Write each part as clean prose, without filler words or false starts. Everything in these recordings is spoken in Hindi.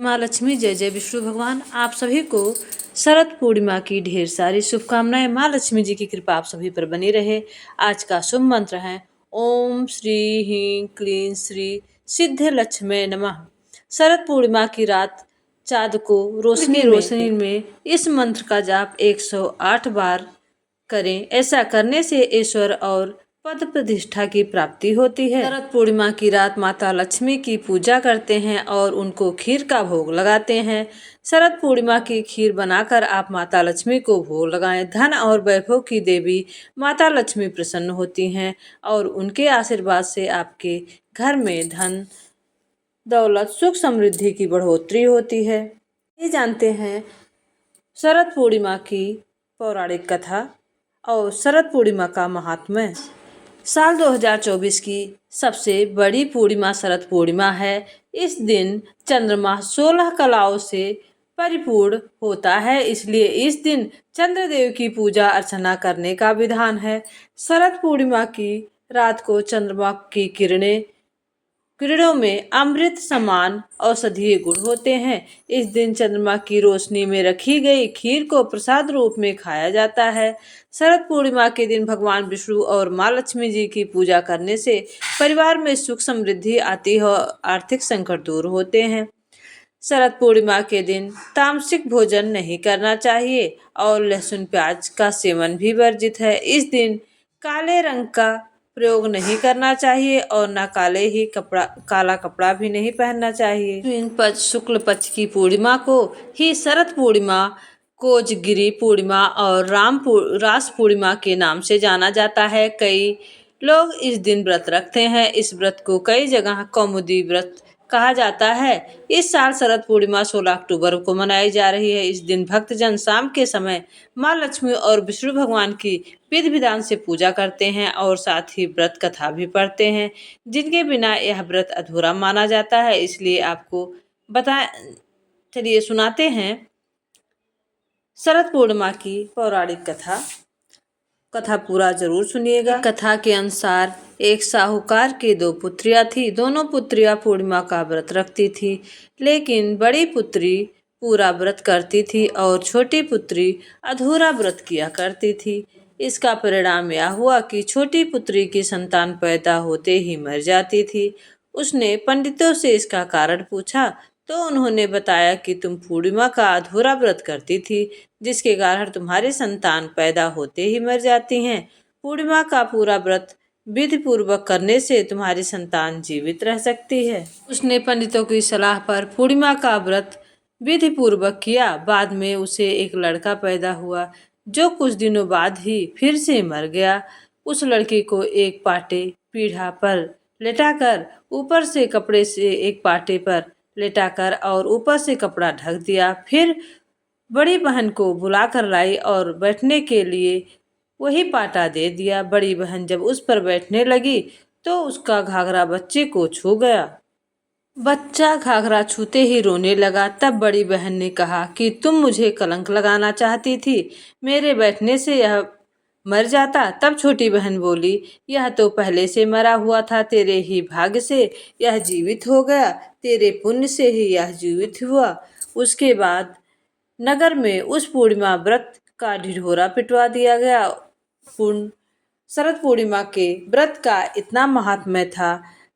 माँ लक्ष्मी, जय जय विष्णु भगवान। आप सभी को शरद पूर्णिमा की ढेर सारी शुभकामनाएं। माँ लक्ष्मी जी की कृपा आप सभी पर बनी रहे। आज का शुभ मंत्र है ओम श्री ह्रीं क्लीं श्री सिद्ध लक्ष्मी नमः। शरद पूर्णिमा की रात चाँद को रोशनी में इस मंत्र का जाप 108 बार करें। ऐसा करने से ईश्वर और पद प्रतिष्ठा की प्राप्ति होती है। शरद पूर्णिमा की रात माता लक्ष्मी की पूजा करते हैं और उनको खीर का भोग लगाते हैं। शरद पूर्णिमा की खीर बनाकर आप माता लक्ष्मी को भोग लगाएं। धन और वैभव की देवी माता लक्ष्मी प्रसन्न होती हैं और उनके आशीर्वाद से आपके घर में धन दौलत सुख समृद्धि की बढ़ोतरी होती है। ये जानते हैं शरद पूर्णिमा की पौराणिक कथा और शरद पूर्णिमा का महात्म्य। साल 2024 की सबसे बड़ी पूर्णिमा शरद पूर्णिमा है। इस दिन चंद्रमा 16 कलाओं से परिपूर्ण होता है, इसलिए इस दिन चंद्रदेव की पूजा अर्चना करने का विधान है। शरद पूर्णिमा की रात को चंद्रमा की किरणों में अमृत समान औषधीय गुण होते हैं। इस दिन चंद्रमा की रोशनी में रखी गई खीर को प्रसाद रूप में खाया जाता है। शरद पूर्णिमा के दिन भगवान विष्णु और माँ लक्ष्मी जी की पूजा करने से परिवार में सुख समृद्धि आती है और आर्थिक संकट दूर होते हैं। शरद पूर्णिमा के दिन तामसिक भोजन नहीं करना चाहिए और लहसुन प्याज का सेवन भी वर्जित है। इस दिन काले रंग का प्रयोग नहीं करना चाहिए और न काला कपड़ा भी नहीं पहनना चाहिए। शुक्ल पक्ष की पूर्णिमा को ही शरद पूर्णिमा, कोजगिरी पूर्णिमा और रास पूर्णिमा के नाम से जाना जाता है। कई लोग इस दिन व्रत रखते हैं। इस व्रत को कई जगह कौमुदी व्रत कहा जाता है। इस साल शरद पूर्णिमा 16 अक्टूबर को मनाई जा रही है। इस दिन भक्तजन शाम के समय माँ लक्ष्मी और विष्णु भगवान की विधि विधान से पूजा करते हैं और साथ ही व्रत कथा भी पढ़ते हैं, जिनके बिना यह व्रत अधूरा माना जाता है। इसलिए आपको चलिए सुनाते हैं शरद पूर्णिमा की पौराणिक कथा पूरा जरूर सुनिएगा। कथा के अनुसार एक साहूकार की 2 पुत्रियां थी। दोनों पुत्रियां पूर्णिमा का व्रत रखती थी, लेकिन बड़ी पुत्री पूरा व्रत करती थी और छोटी पुत्री अधूरा व्रत किया करती थी। इसका परिणाम यह हुआ कि छोटी पुत्री की संतान पैदा होते ही मर जाती थी। उसने पंडितों से इसका कारण पूछा तो उन्होंने बताया कि तुम पूर्णिमा का अधूरा व्रत करती थी, जिसके कारण तुम्हारी संतान पैदा होते ही मर जाती हैं। पूर्णिमा का पूरा व्रत विधि पूर्वक करने से तुम्हारी संतान जीवित रह सकती है। उसने पंडितों की सलाह पर पूर्णिमा का व्रत विधि पूर्वक किया। बाद में उसे एक लड़का पैदा हुआ, जो कुछ दिनों बाद ही फिर से मर गया। उस लड़की को एक पाटे पीढ़ा पर लेटाकर ऊपर से कपड़े से एक पाटे पर लेटाकर और ऊपर से कपड़ा ढक दिया। फिर बड़ी बहन को बुलाकर लाई और बैठने के लिए वही पाटा दे दिया। बड़ी बहन जब उस पर बैठने लगी तो उसका घाघरा बच्चे को छू गया। बच्चा घाघरा छूते ही रोने लगा। तब बड़ी बहन ने कहा कि तुम मुझे कलंक लगाना चाहती थी, मेरे बैठने से यह मर जाता। तब छोटी बहन बोली, यह तो पहले से मरा हुआ था, तेरे ही भाग्य से यह जीवित हो गया, तेरे पुण्य से ही यह जीवित हुआ। उसके बाद नगर में उस पूर्णिमा व्रत का ढिढोरा पिटवा दिया गया। शरद पूर्णिमा के व्रत का इतना महात्म्य था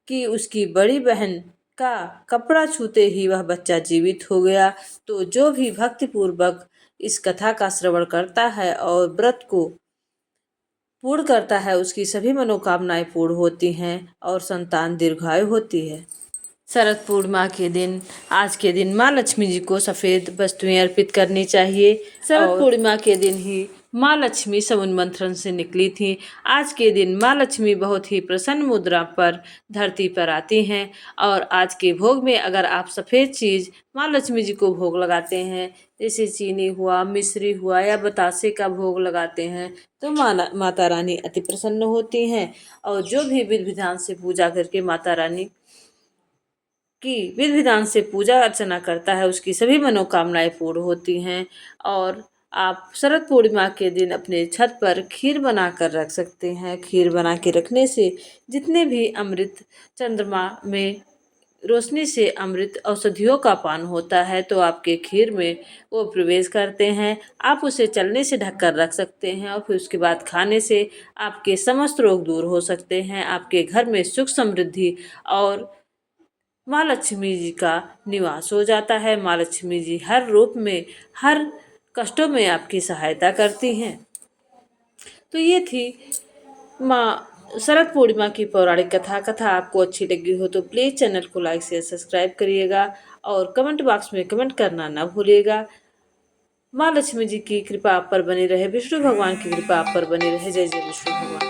कि उसकी बड़ी बहन का कपड़ा छूते ही वह बच्चा जीवित हो गया। तो जो भी भक्ति पूर्वक इस कथा का श्रवण करता है और व्रत को पूर्ण करता है, उसकी सभी मनोकामनाएं पूर्ण होती हैं और संतान दीर्घायु होती है। शरद पूर्णिमा के दिन, आज के दिन माँ लक्ष्मी जी को सफेद वस्तुएं अर्पित करनी चाहिए। शरद पूर्णिमा के दिन ही माँ लक्ष्मी समुद्र मंथन से निकली थी। आज के दिन माँ लक्ष्मी बहुत ही प्रसन्न मुद्रा पर धरती पर आती हैं और आज के भोग में अगर आप सफ़ेद चीज़ माँ लक्ष्मी जी को भोग लगाते हैं, जैसे चीनी हुआ, मिश्री हुआ या बतासे का भोग लगाते हैं, तो माता रानी अति प्रसन्न होती हैं। और जो भी विधि विधान से पूजा करके माता रानी की विधि विधान से पूजा अर्चना करता है, उसकी सभी मनोकामनाएं पूर्ण होती हैं। और आप शरद पूर्णिमा के दिन अपने छत पर खीर बना कर रख सकते हैं। खीर बना के रखने से जितने भी अमृत चंद्रमा में रोशनी से अमृत औषधियों का पान होता है, तो आपके खीर में वो प्रवेश करते हैं। आप उसे चलने से ढककर रख सकते हैं और फिर उसके बाद खाने से आपके समस्त रोग दूर हो सकते हैं। आपके घर में सुख समृद्धि और माँ लक्ष्मी जी का निवास हो जाता है। माँ लक्ष्मी जी हर रूप में, हर कष्टों में आपकी सहायता करती हैं। तो ये थी माँ शरद पूर्णिमा की पौराणिक कथा आपको अच्छी लगी हो तो प्लीज़ चैनल को लाइक शेयर सब्सक्राइब करिएगा और कमेंट बॉक्स में कमेंट करना ना भूलिएगा। माँ लक्ष्मी जी की कृपा आप पर बनी रहे, विष्णु भगवान की कृपा आप पर बनी रहे। जय जय विष्णु भगवान।